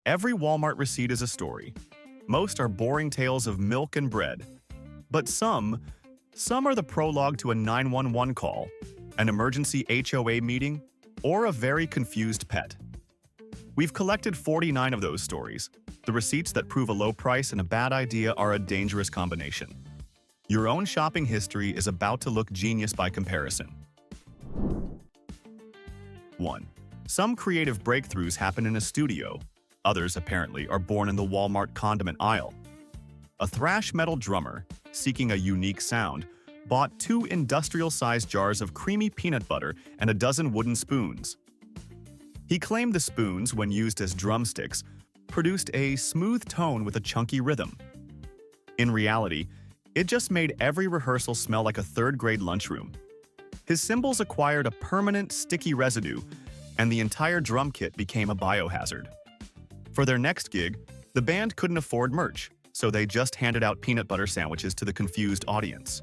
Every Walmart receipt is a story. Most are boring tales of milk and bread. But some are the prologue to a 911 call, an emergency HOA meeting, or a very confused pet. We've collected 49 of those stories. The receipts that prove a low price and a bad idea are a dangerous combination. Your own shopping history is about to look genius by comparison. 1. Some creative breakthroughs happen in a studio. Others, apparently, are born in the Walmart condiment aisle. A thrash metal drummer, seeking a unique sound, bought 2 industrial-sized jars of creamy peanut butter and a dozen wooden spoons. He claimed the spoons, when used as drumsticks, produced a smooth tone with a chunky rhythm. In reality, it just made every rehearsal smell like a third-grade lunchroom. His cymbals acquired a permanent, sticky residue, and the entire drum kit became a biohazard. For their next gig, the band couldn't afford merch, so they just handed out peanut butter sandwiches to the confused audience.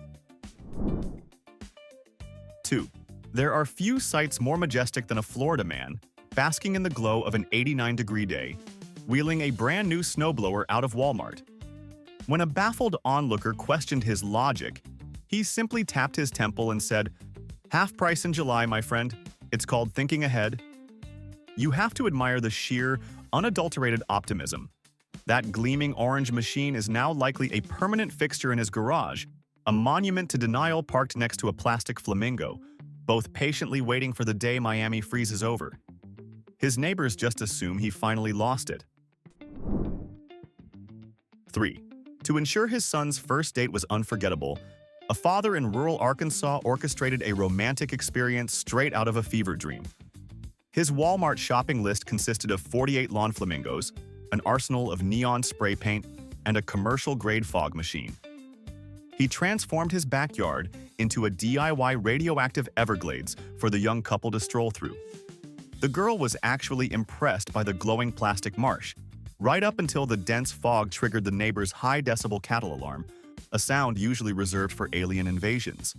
2. There are few sights more majestic than a Florida man, basking in the glow of an 89-degree day, wheeling a brand new snowblower out of Walmart. When a baffled onlooker questioned his logic, he simply tapped his temple and said, "Half price in July, my friend. It's called thinking ahead." You have to admire the sheer, unadulterated optimism. That gleaming orange machine is now likely a permanent fixture in his garage, a monument to denial parked next to a plastic flamingo, both patiently waiting for the day Miami freezes over. His neighbors just assume he finally lost it. 3. To ensure his son's first date was unforgettable, a father in rural Arkansas orchestrated a romantic experience straight out of a fever dream. His Walmart shopping list consisted of 48 lawn flamingos, an arsenal of neon spray paint, and a commercial-grade fog machine. He transformed his backyard into a DIY radioactive Everglades for the young couple to stroll through. The girl was actually impressed by the glowing plastic marsh, right up until the dense fog triggered the neighbor's high-decibel cattle alarm, a sound usually reserved for alien invasions.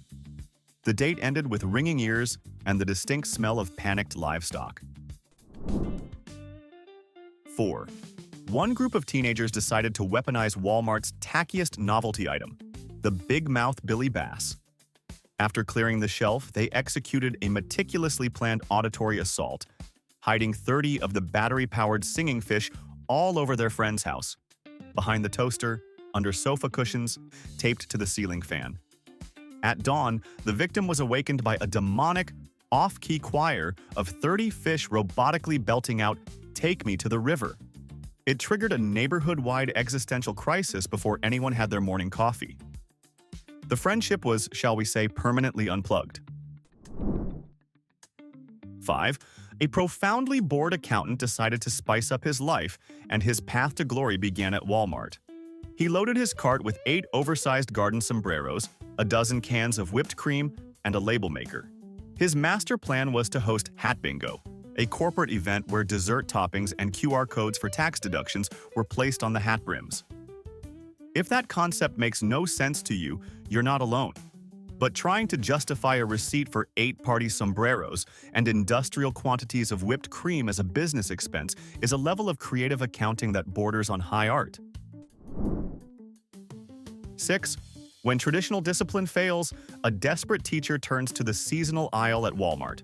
The date ended with ringing ears and the distinct smell of panicked livestock. 4. One group of teenagers decided to weaponize Walmart's tackiest novelty item, the Big Mouth Billy Bass. After clearing the shelf, they executed a meticulously planned auditory assault, hiding 30 of the battery-powered singing fish all over their friend's house, behind the toaster, under sofa cushions, taped to the ceiling fan. At dawn, the victim was awakened by a demonic, off-key choir of 30 fish robotically belting out, "Take me to the river." It triggered a neighborhood-wide existential crisis before anyone had their morning coffee. The friendship was, shall we say, permanently unplugged. 5. A profoundly bored accountant decided to spice up his life, and his path to glory began at Walmart. He loaded his cart with 8 oversized garden sombreros, a dozen cans of whipped cream, and a label maker. His master plan was to host Hat Bingo, a corporate event where dessert toppings and QR codes for tax deductions were placed on the hat brims. If that concept makes no sense to you, you're not alone. But trying to justify a receipt for 8 party sombreros and industrial quantities of whipped cream as a business expense is a level of creative accounting that borders on high art. 6. When traditional discipline fails, a desperate teacher turns to the seasonal aisle at Walmart.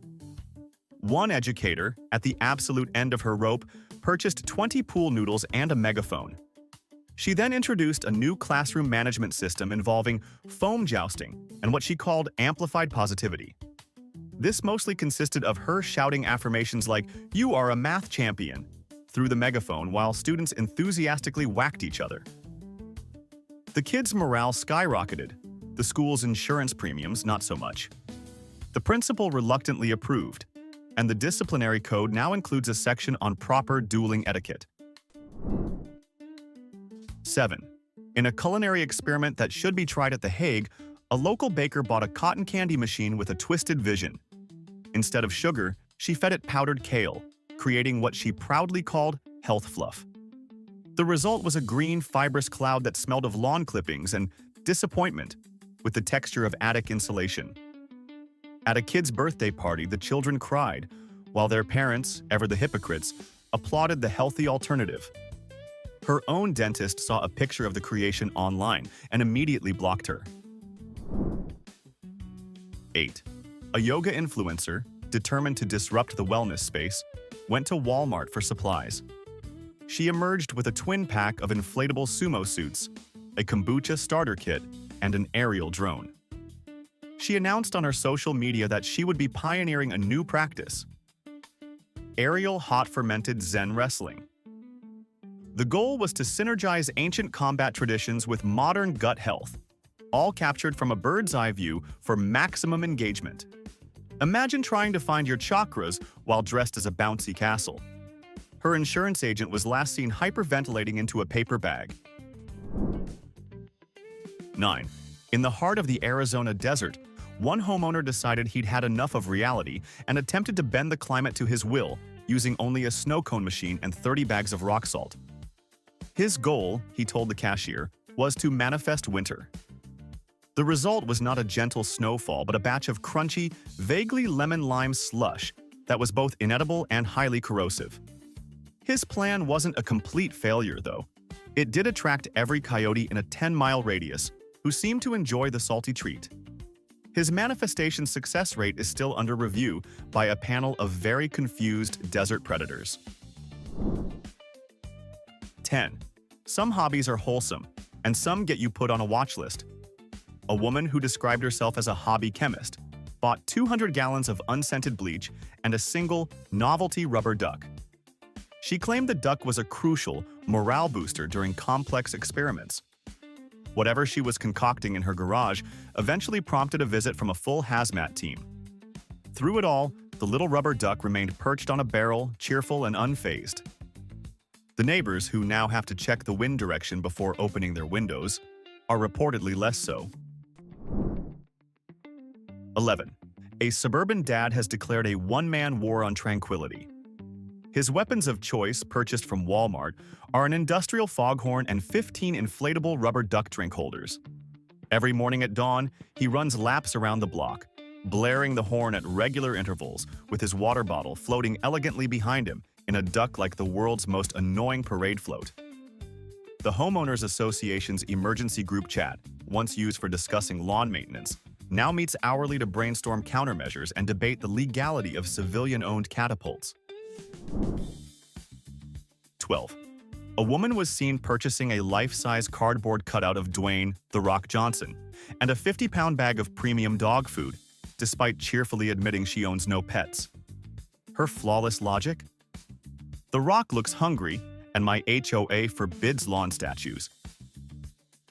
One educator, at the absolute end of her rope, purchased 20 pool noodles and a megaphone. She then introduced a new classroom management system involving foam jousting and what she called amplified positivity. This mostly consisted of her shouting affirmations like, "You are a math champion," through the megaphone while students enthusiastically whacked each other. The kids' morale skyrocketed. The school's insurance premiums, not so much. The principal reluctantly approved, and the disciplinary code now includes a section on proper dueling etiquette. 7. In a culinary experiment that should be tried at The Hague, a local baker bought a cotton candy machine with a twisted vision. Instead of sugar, she fed it powdered kale, creating what she proudly called health fluff. The result was a green, fibrous cloud that smelled of lawn clippings and disappointment, with the texture of attic insulation. At a kid's birthday party, the children cried, while their parents, ever the hypocrites, applauded the healthy alternative. Her own dentist saw a picture of the creation online and immediately blocked her. 8. A yoga influencer, determined to disrupt the wellness space, went to Walmart for supplies. She emerged with a twin pack of inflatable sumo suits, a kombucha starter kit, and an aerial drone. She announced on her social media that she would be pioneering a new practice: aerial hot-fermented Zen wrestling. The goal was to synergize ancient combat traditions with modern gut health, all captured from a bird's-eye view for maximum engagement. Imagine trying to find your chakras while dressed as a bouncy castle. Her insurance agent was last seen hyperventilating into a paper bag. 9. In the heart of the Arizona desert, one homeowner decided he'd had enough of reality and attempted to bend the climate to his will using only a snow cone machine and 30 bags of rock salt. His goal, he told the cashier, was to manifest winter. The result was not a gentle snowfall, but a batch of crunchy, vaguely lemon-lime slush that was both inedible and highly corrosive. His plan wasn't a complete failure, though. It did attract every coyote in a 10-mile radius, who seemed to enjoy the salty treat. His manifestation success rate is still under review by a panel of very confused desert predators. 10. Some hobbies are wholesome, and some get you put on a watch list. A woman who described herself as a hobby chemist bought 200 gallons of unscented bleach and a single novelty rubber duck. She claimed the duck was a crucial morale booster during complex experiments. Whatever she was concocting in her garage eventually prompted a visit from a full hazmat team. Through it all, the little rubber duck remained perched on a barrel, cheerful and unfazed. The neighbors, who now have to check the wind direction before opening their windows, are reportedly less so. 11. A suburban dad has declared a one-man war on tranquility. His weapons of choice, purchased from Walmart, are an industrial foghorn and 15 inflatable rubber duck drink holders. Every morning at dawn, he runs laps around the block, blaring the horn at regular intervals, with his water bottle floating elegantly behind him in a duck like the world's most annoying parade float. The Homeowners Association's emergency group chat, once used for discussing lawn maintenance, now meets hourly to brainstorm countermeasures and debate the legality of civilian-owned catapults. 12. A woman was seen purchasing a life-size cardboard cutout of Dwayne "The Rock" Johnson and a 50-pound bag of premium dog food, despite cheerfully admitting she owns no pets. Her flawless logic? The Rock looks hungry, and my HOA forbids lawn statues.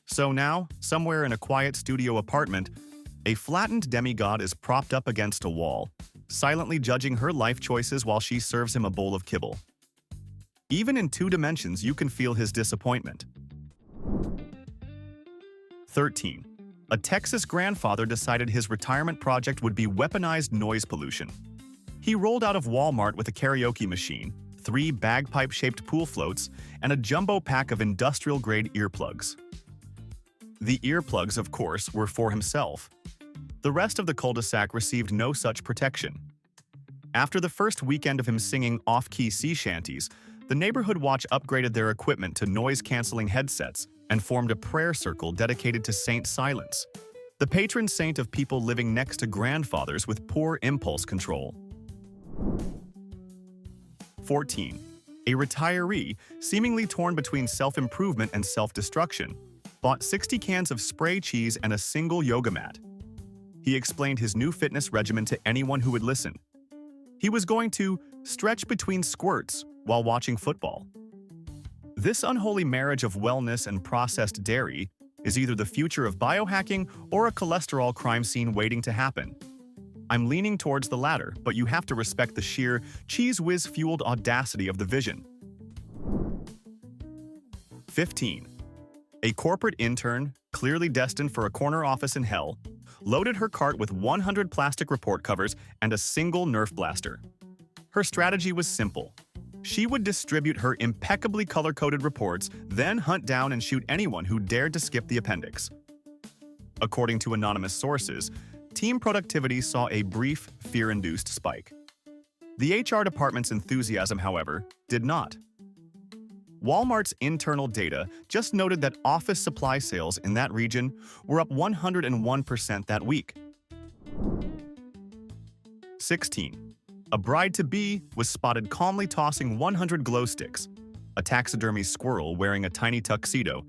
So now, somewhere in a quiet studio apartment, a flattened demigod is propped up against a wall, silently judging her life choices while she serves him a bowl of kibble. Even in 2 dimensions, you can feel his disappointment. 13. A Texas grandfather decided his retirement project would be weaponized noise pollution. He rolled out of Walmart with a karaoke machine, 3 bagpipe-shaped pool floats, and a jumbo pack of industrial-grade earplugs. The earplugs, of course, were for himself. The rest of the cul-de-sac received no such protection. After the first weekend of him singing off-key sea shanties, the neighborhood watch upgraded their equipment to noise-canceling headsets and formed a prayer circle dedicated to Saint Silence, the patron saint of people living next to grandfathers with poor impulse control. 14. A retiree, seemingly torn between self-improvement and self-destruction, bought 60 cans of spray cheese and a single yoga mat. He explained his new fitness regimen to anyone who would listen. He was going to stretch between squirts while watching football. This unholy marriage of wellness and processed dairy is either the future of biohacking or a cholesterol crime scene waiting to happen. I'm leaning towards the latter, but you have to respect the sheer cheese whiz-fueled audacity of the vision. 15. A corporate intern, clearly destined for a corner office in hell, loaded her cart with 100 plastic report covers and a single Nerf blaster. Her strategy was simple. She would distribute her impeccably color-coded reports, then hunt down and shoot anyone who dared to skip the appendix. According to anonymous sources, team productivity saw a brief, fear-induced spike. The HR department's enthusiasm, however, did not. Walmart's internal data just noted that office supply sales in that region were up 101% that week. 16. A bride-to-be was spotted calmly tossing 100 glow sticks, a taxidermy squirrel wearing a tiny tuxedo,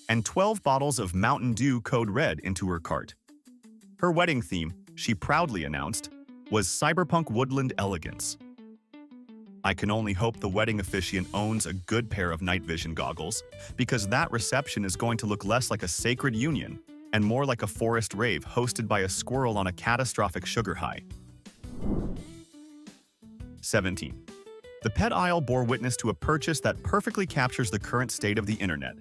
and 12 bottles of Mountain Dew Code Red into her cart. Her wedding theme, she proudly announced, was cyberpunk woodland elegance. I can only hope the wedding officiant owns a good pair of night vision goggles, because that reception is going to look less like a sacred union and more like a forest rave hosted by a squirrel on a catastrophic sugar high. 17. The pet aisle bore witness to a purchase that perfectly captures the current state of the internet.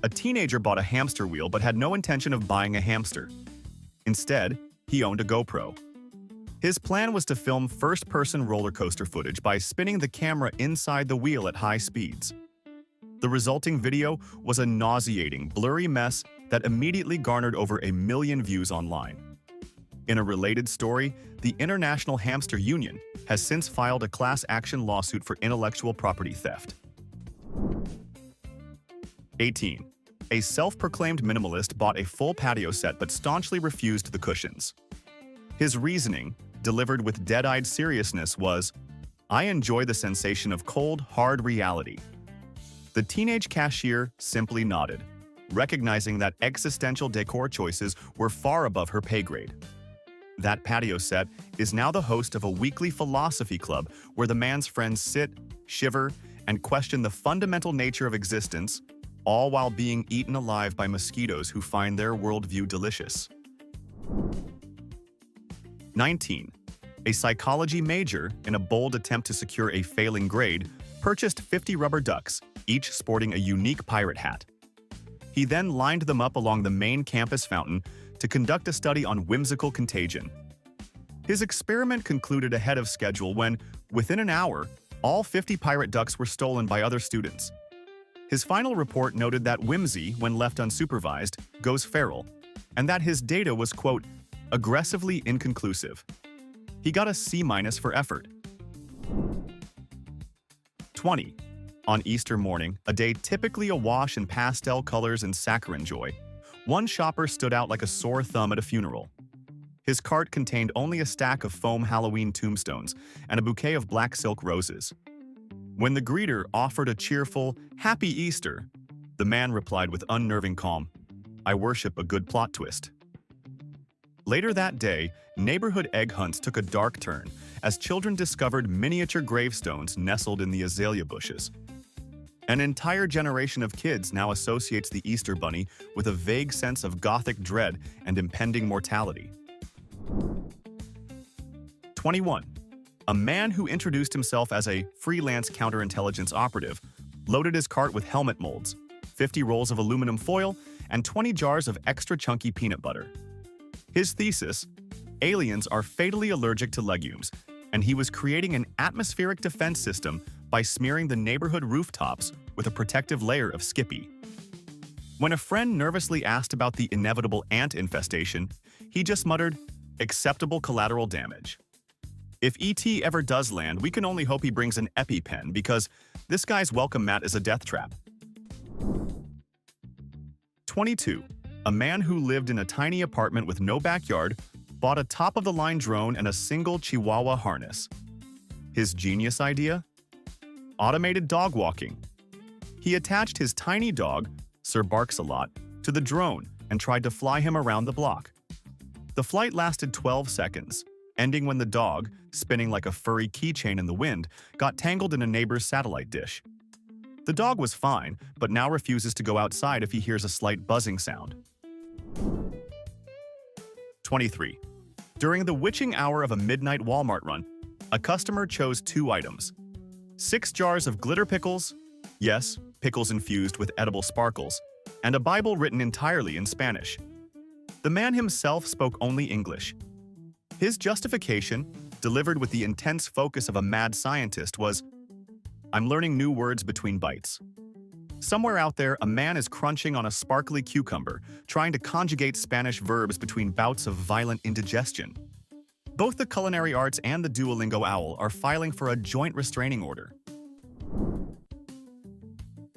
A teenager bought a hamster wheel but had no intention of buying a hamster. Instead, he owned a GoPro. His plan was to film first-person roller coaster footage by spinning the camera inside the wheel at high speeds. The resulting video was a nauseating, blurry mess that immediately garnered over 1 million views online. In a related story, the International Hamster Union has since filed a class action lawsuit for intellectual property theft. 18. A self-proclaimed minimalist bought a full patio set but staunchly refused the cushions. His reasoning, delivered with dead-eyed seriousness, was, "I enjoy the sensation of cold, hard reality." The teenage cashier simply nodded, recognizing that existential decor choices were far above her pay grade. That patio set is now the host of a weekly philosophy club where the man's friends sit, shiver, and question the fundamental nature of existence, all while being eaten alive by mosquitoes who find their worldview delicious. 19. A psychology major, in a bold attempt to secure a failing grade, purchased 50 rubber ducks, each sporting a unique pirate hat. He then lined them up along the main campus fountain to conduct a study on whimsical contagion. His experiment concluded ahead of schedule when, within an hour, all 50 pirate ducks were stolen by other students. His final report noted that whimsy, when left unsupervised, goes feral, and that his data was, quote, aggressively inconclusive. He got a C- for effort. 20. On Easter morning, a day typically awash in pastel colors and saccharine joy, one shopper stood out like a sore thumb at a funeral. His cart contained only a stack of foam Halloween tombstones and a bouquet of black silk roses. When the greeter offered a cheerful, "Happy Easter," the man replied with unnerving calm, "I worship a good plot twist." Later that day, neighborhood egg hunts took a dark turn as children discovered miniature gravestones nestled in the azalea bushes. An entire generation of kids now associates the Easter Bunny with a vague sense of gothic dread and impending mortality. 21. A man who introduced himself as a freelance counterintelligence operative loaded his cart with helmet molds, 50 rolls of aluminum foil, and 20 jars of extra chunky peanut butter. His thesis: aliens are fatally allergic to legumes, and he was creating an atmospheric defense system by smearing the neighborhood rooftops with a protective layer of Skippy. When a friend nervously asked about the inevitable ant infestation, he just muttered, "Acceptable collateral damage." If ET ever does land, we can only hope he brings an EpiPen, because this guy's welcome mat is a death trap. 22. A man who lived in a tiny apartment with no backyard bought a top-of-the-line drone and a single Chihuahua harness. His genius idea? Automated dog walking. He attached his tiny dog, Sir Barks-a-Lot, to the drone and tried to fly him around the block. The flight lasted 12 seconds, ending when the dog, spinning like a furry keychain in the wind, got tangled in a neighbor's satellite dish. The dog was fine, but now refuses to go outside if he hears a slight buzzing sound. 23. During the witching hour of a midnight Walmart run, a customer chose 2 items: 6 jars of glitter pickles, yes, pickles infused with edible sparkles, and a Bible written entirely in Spanish. The man himself spoke only English. His justification, delivered with the intense focus of a mad scientist, was, "I'm learning new words between bites." Somewhere out there, a man is crunching on a sparkly cucumber, trying to conjugate Spanish verbs between bouts of violent indigestion. Both the Culinary Arts and the Duolingo Owl are filing for a joint restraining order.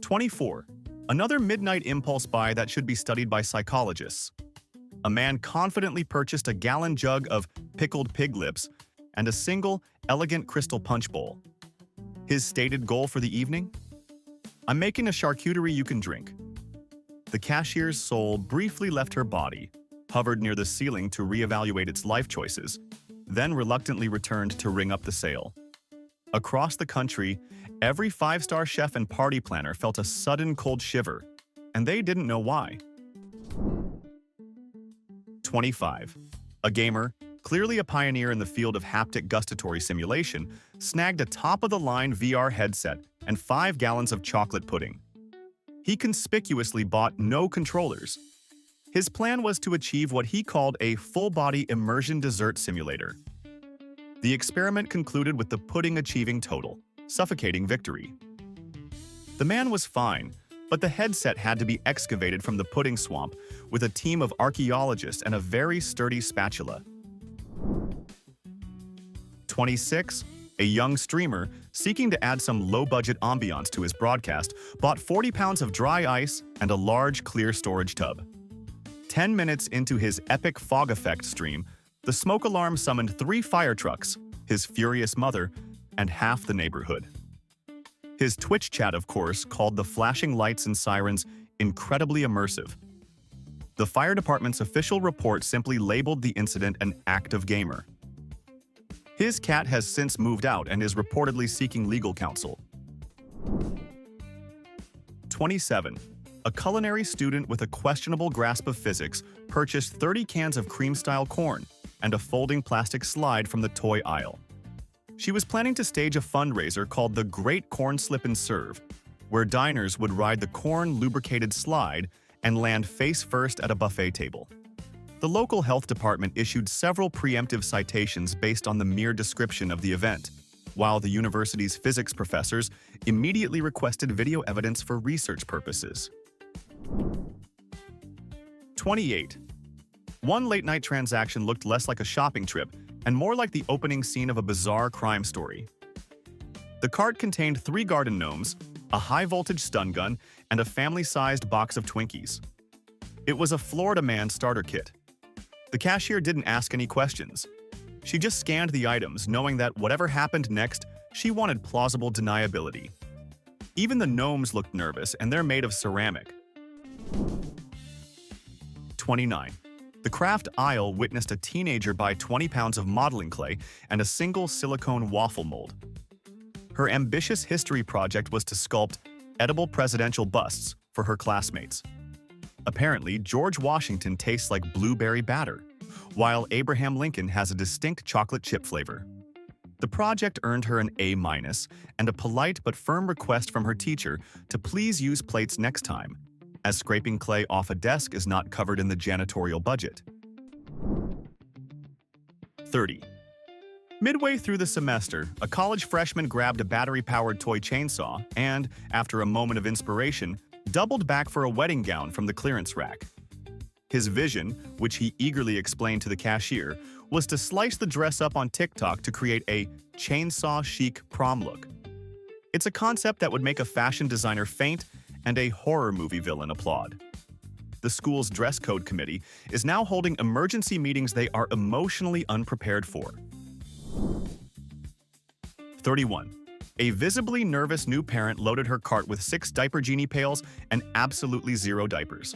24. Another midnight impulse buy that should be studied by psychologists. A man confidently purchased a gallon jug of pickled pig lips and a single, elegant crystal punch bowl. His stated goal for the evening? I'm making a charcuterie you can drink. The cashier's soul briefly left her body, hovered near the ceiling to reevaluate its life choices, then reluctantly returned to ring up the sale. Across the country, every five-star chef and party planner felt a sudden cold shiver, and they didn't know why. 25. A gamer, clearly a pioneer in the field of haptic gustatory simulation, snagged a top-of-the-line VR headset and 5 gallons of chocolate pudding. He conspicuously bought no controllers. His plan was to achieve what he called a full-body immersion dessert simulator. The experiment concluded with the pudding achieving total, suffocating victory. The man was fine, but the headset had to be excavated from the pudding swamp with a team of archaeologists and a very sturdy spatula. 26. A young streamer, seeking to add some low-budget ambiance to his broadcast, bought 40 pounds of dry ice and a large clear storage tub. 10 minutes into his epic fog effect stream, the smoke alarm summoned 3 fire trucks, his furious mother, and half the neighborhood. His Twitch chat, of course, called the flashing lights and sirens incredibly immersive. The fire department's official report simply labeled the incident an act of gamer. His cat has since moved out and is reportedly seeking legal counsel. 27. A culinary student with a questionable grasp of physics purchased 30 cans of cream-style corn and a folding plastic slide from the toy aisle. She was planning to stage a fundraiser called the Great Corn Slip and Serve, where diners would ride the corn-lubricated slide and land face-first at a buffet table. The local health department issued several preemptive citations based on the mere description of the event, while the university's physics professors immediately requested video evidence for research purposes. 28. One late-night transaction looked less like a shopping trip and more like the opening scene of a bizarre crime story. The cart contained 3 garden gnomes, a high-voltage stun gun, and a family-sized box of Twinkies. It was a Florida Man starter kit. The cashier didn't ask any questions. She just scanned the items, knowing that whatever happened next, she wanted plausible deniability. Even the gnomes looked nervous, and they're made of ceramic. 29. The craft aisle witnessed a teenager buy 20 pounds of modeling clay and a single silicone waffle mold. Her ambitious history project was to sculpt edible presidential busts for her classmates. Apparently, George Washington tastes like blueberry batter, while Abraham Lincoln has a distinct chocolate chip flavor. The project earned her an A- and a polite but firm request from her teacher to please use plates next time, as scraping clay off a desk is not covered in the janitorial budget. 30. Midway through the semester, a college freshman grabbed a battery-powered toy chainsaw and, after a moment of inspiration, doubled back for a wedding gown from the clearance rack. His vision, which he eagerly explained to the cashier, was to slice the dress up on TikTok to create a chainsaw-chic prom look. It's a concept that would make a fashion designer faint and a horror movie villain applaud. The school's dress code committee is now holding emergency meetings they are emotionally unprepared for. 31. A visibly nervous new parent loaded her cart with 6 diaper genie pails and absolutely 0 diapers.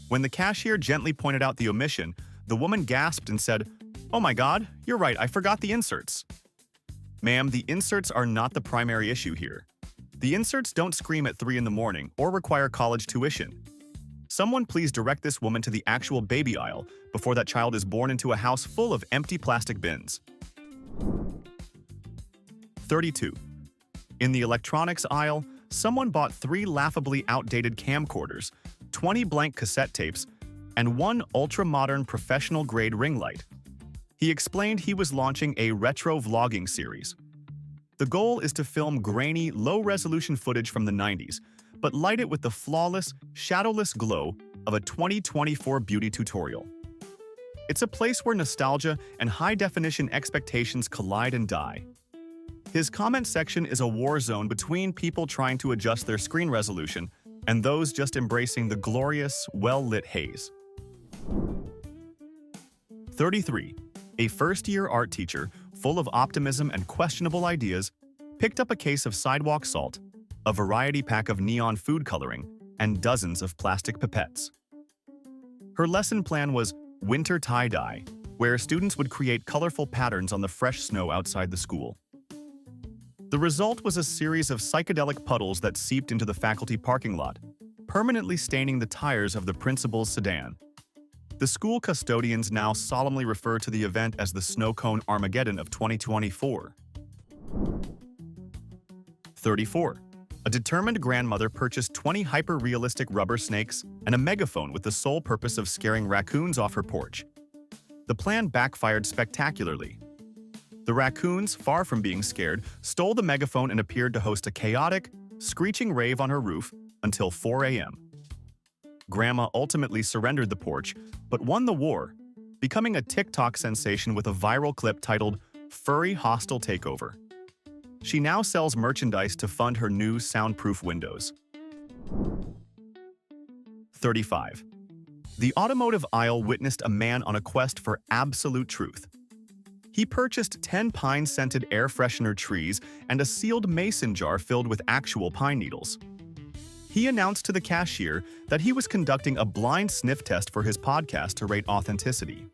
When the cashier gently pointed out the omission, the woman gasped and said, "Oh my God, you're right, I forgot the inserts." Ma'am, the inserts are not the primary issue here. The inserts don't scream at 3 in the morning or require college tuition. Someone please direct this woman to the actual baby aisle before that child is born into a house full of empty plastic bins. 32. In the electronics aisle, someone bought 3 laughably outdated camcorders, 20 blank cassette tapes, and 1 ultra-modern professional-grade ring light. He explained he was launching a retro vlogging series. The goal is to film grainy, low-resolution footage from the 90s, but light it with the flawless, shadowless glow of a 2024 beauty tutorial. It's a place where nostalgia and high-definition expectations collide and die. His comment section is a war zone between people trying to adjust their screen resolution and those just embracing the glorious, well-lit haze. 33. A first-year art teacher, full of optimism and questionable ideas, picked up a case of sidewalk salt, a variety pack of neon food coloring, and dozens of plastic pipettes. Her lesson plan was winter tie-dye, where students would create colorful patterns on the fresh snow outside the school. The result was a series of psychedelic puddles that seeped into the faculty parking lot, permanently staining the tires of the principal's sedan. The school custodians now solemnly refer to the event as the Snow Cone Armageddon of 2024. 34. A determined grandmother purchased 20 hyper-realistic rubber snakes and a megaphone with the sole purpose of scaring raccoons off her porch. The plan backfired spectacularly. The raccoons, far from being scared, stole the megaphone and appeared to host a chaotic, screeching rave on her roof until 4 a.m. Grandma ultimately surrendered the porch, but won the war, becoming a TikTok sensation with a viral clip titled "Furry Hostile Takeover." She now sells merchandise to fund her new soundproof windows. 35. The automotive aisle witnessed a man on a quest for absolute truth. He purchased 10 pine-scented air freshener trees and a sealed mason jar filled with actual pine needles. He announced to the cashier that he was conducting a blind sniff test for his podcast to rate authenticity.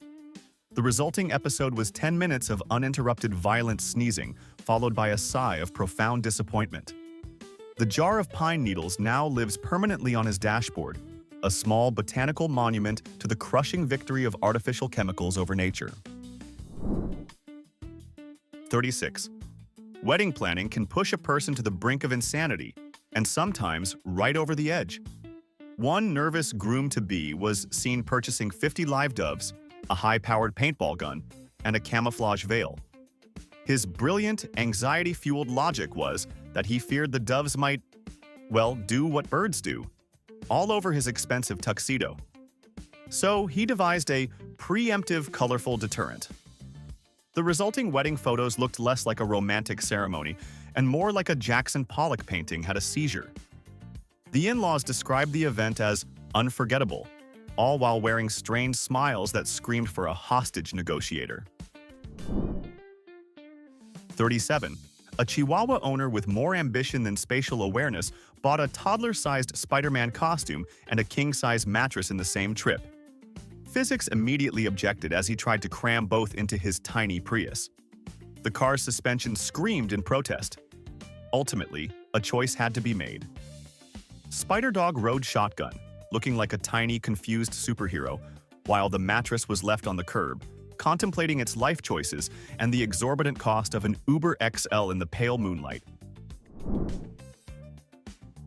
The resulting episode was 10 minutes of uninterrupted violent sneezing, followed by a sigh of profound disappointment. The jar of pine needles now lives permanently on his dashboard, a small botanical monument to the crushing victory of artificial chemicals over nature. 36. Wedding planning can push a person to the brink of insanity, and sometimes right over the edge. One nervous groom-to-be was seen purchasing 50 live doves, a high-powered paintball gun, and a camouflage veil. His brilliant, anxiety-fueled logic was that he feared the doves might, well, do what birds do, all over his expensive tuxedo. So he devised a preemptive, colorful deterrent. The resulting wedding photos looked less like a romantic ceremony and more like a Jackson Pollock painting had a seizure. The in-laws described the event as unforgettable, all while wearing strained smiles that screamed for a hostage negotiator. 37. A Chihuahua owner with more ambition than spatial awareness bought a toddler-sized Spider-Man costume and a king-size mattress in the same trip. Physics immediately objected as he tried to cram both into his tiny Prius. The car's suspension screamed in protest. Ultimately, a choice had to be made. Spider-Dog rode shotgun, looking like a tiny, confused superhero, while the mattress was left on the curb, contemplating its life choices and the exorbitant cost of an Uber XL in the pale moonlight.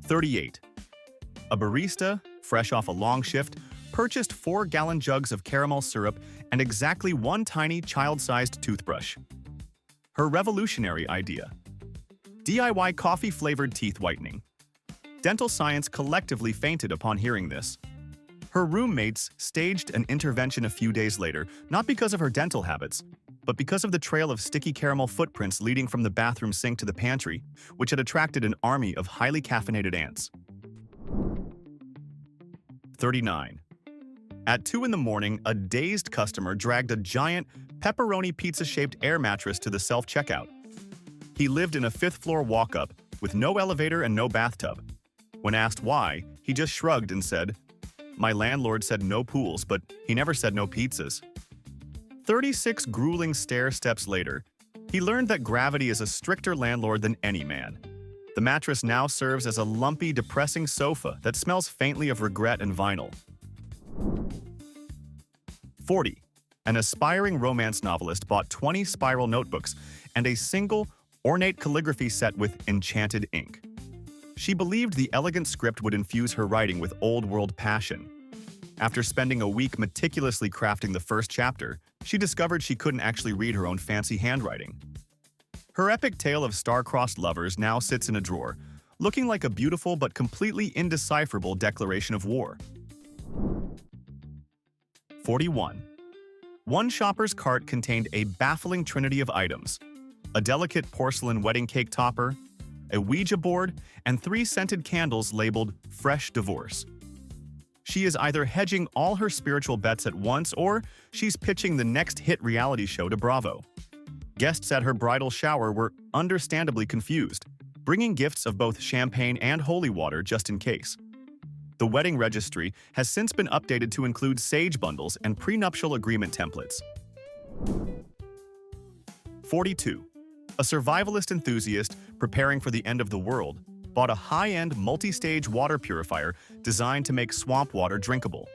38. A barista, fresh off a long shift, purchased 4-gallon jugs of caramel syrup and exactly one tiny, child-sized toothbrush. Her revolutionary idea. DIY coffee-flavored teeth whitening. Dental science collectively fainted upon hearing this. Her roommates staged an intervention a few days later, not because of her dental habits, but because of the trail of sticky caramel footprints leading from the bathroom sink to the pantry, which had attracted an army of highly caffeinated ants. 39. At 2 in the morning, a dazed customer dragged a giant, pepperoni pizza-shaped air mattress to the self-checkout. He lived in a 5th-floor walk-up with no elevator and no bathtub. When asked why, he just shrugged and said, "My landlord said no pools, but he never said no pizzas." 36 grueling stair steps later, he learned that gravity is a stricter landlord than any man. The mattress now serves as a lumpy, depressing sofa that smells faintly of regret and vinyl. 40. An aspiring romance novelist bought 20 spiral notebooks and a single, ornate calligraphy set with enchanted ink. She believed the elegant script would infuse her writing with old-world passion. After spending a week meticulously crafting the first chapter, she discovered she couldn't actually read her own fancy handwriting. Her epic tale of star-crossed lovers now sits in a drawer, looking like a beautiful but completely indecipherable declaration of war. 41. One shopper's cart contained a baffling trinity of items: a delicate porcelain wedding cake topper, a Ouija board, and 3 scented candles labeled Fresh Divorce. She is either hedging all her spiritual bets at once or she's pitching the next hit reality show to Bravo. Guests at her bridal shower were understandably confused, bringing gifts of both champagne and holy water just in case. The wedding registry has since been updated to include sage bundles and prenuptial agreement templates. 42. A survivalist enthusiast preparing for the end of the world bought a high-end multi-stage water purifier designed to make swamp water drinkable.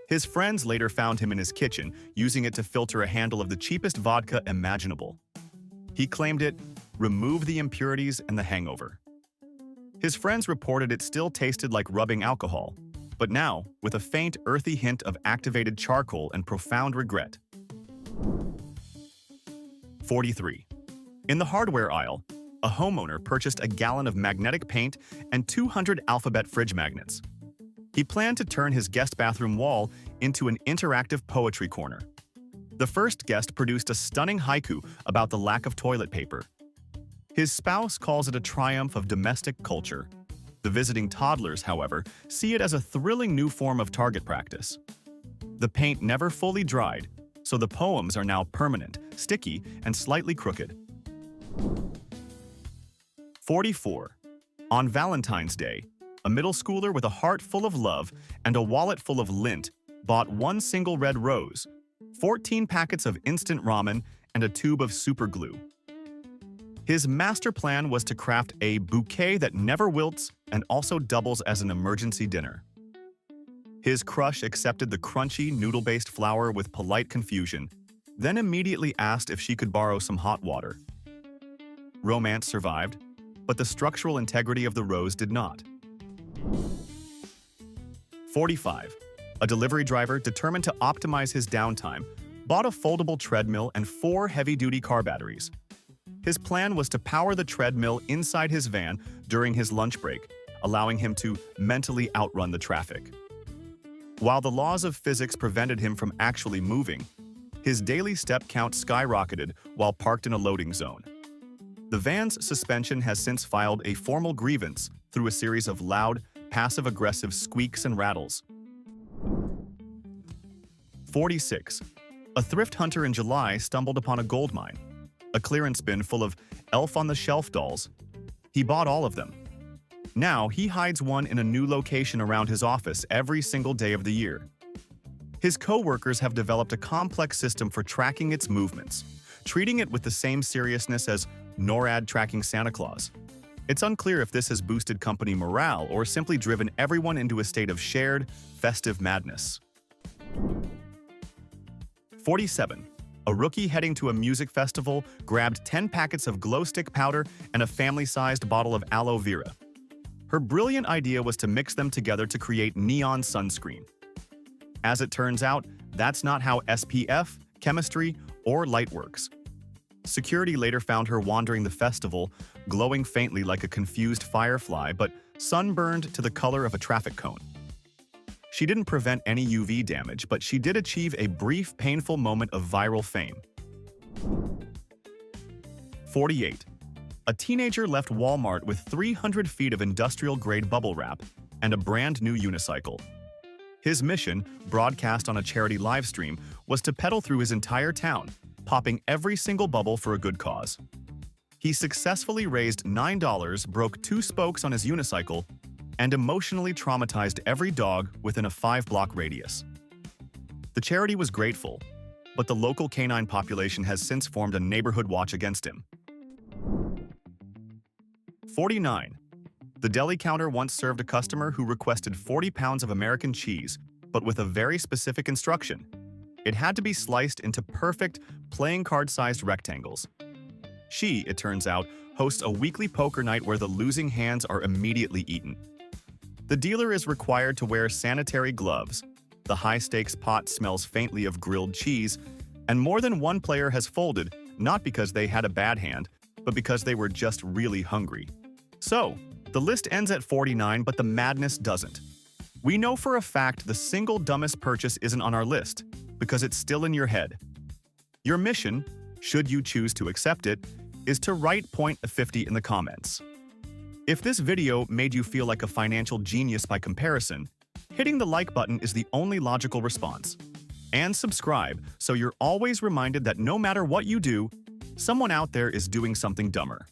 His friends later found him in his kitchen, using it to filter a handle of the cheapest vodka imaginable. He claimed it removed the impurities and the hangover. His friends reported it still tasted like rubbing alcohol, but now with a faint, earthy hint of activated charcoal and profound regret. 43. In the hardware aisle, a homeowner purchased a gallon of magnetic paint and 200 alphabet fridge magnets. He planned to turn his guest bathroom wall into an interactive poetry corner. The first guest produced a stunning haiku about the lack of toilet paper. His spouse calls it a triumph of domestic culture. The visiting toddlers, however, see it as a thrilling new form of target practice. The paint never fully dried, so the poems are now permanent, sticky, and slightly crooked. 44. On Valentine's Day, a middle schooler with a heart full of love and a wallet full of lint bought 1 single red rose, 14 packets of instant ramen, and a tube of super glue. His master plan was to craft a bouquet that never wilts and also doubles as an emergency dinner. His crush accepted the crunchy, noodle-based flower with polite confusion, then immediately asked if she could borrow some hot water. Romance survived, but the structural integrity of the rose did not. 45. A delivery driver determined to optimize his downtime bought a foldable treadmill and 4 heavy-duty car batteries. His plan was to power the treadmill inside his van during his lunch break, allowing him to mentally outrun the traffic. While the laws of physics prevented him from actually moving, his daily step count skyrocketed while parked in a loading zone. The van's suspension has since filed a formal grievance through a series of loud, passive-aggressive squeaks and rattles. 46. A thrift hunter in July stumbled upon a gold mine, a clearance bin full of elf-on-the-shelf dolls. He bought all of them. Now he hides one in a new location around his office every single day of the year. His co-workers have developed a complex system for tracking its movements, treating it with the same seriousness as NORAD tracking Santa Claus. It's unclear if this has boosted company morale or simply driven everyone into a state of shared, festive madness. 47. A rookie heading to a music festival grabbed 10 packets of glow stick powder and a family-sized bottle of aloe vera. Her brilliant idea was to mix them together to create neon sunscreen. As it turns out, that's not how SPF, chemistry, or light works. Security later found her wandering the festival, glowing faintly like a confused firefly, but sunburned to the color of a traffic cone. She didn't prevent any UV damage, but she did achieve a brief, painful moment of viral fame. 48. A teenager left Walmart with 300 feet of industrial-grade bubble wrap and a brand new unicycle. His mission, broadcast on a charity livestream, was to pedal through his entire town, popping every single bubble for a good cause. He successfully raised $9, broke 2 spokes on his unicycle, and emotionally traumatized every dog within a 5-block radius. The charity was grateful, but the local canine population has since formed a neighborhood watch against him. 49. The deli counter once served a customer who requested 40 pounds of American cheese, but with a very specific instruction. It had to be sliced into perfect, playing card-sized rectangles. She, it turns out, hosts a weekly poker night where the losing hands are immediately eaten. The dealer is required to wear sanitary gloves. The high-stakes pot smells faintly of grilled cheese, and more than one player has folded, not because they had a bad hand, but because they were just really hungry. So, the list ends at 49, but the madness doesn't. We know for a fact the single dumbest purchase isn't on our list. because it's still in your head. Your mission, should you choose to accept it, is to write point 50 in the comments. If this video made you feel like a financial genius by comparison, hitting the like button is the only logical response. And subscribe so you're always reminded that no matter what you do, someone out there is doing something dumber.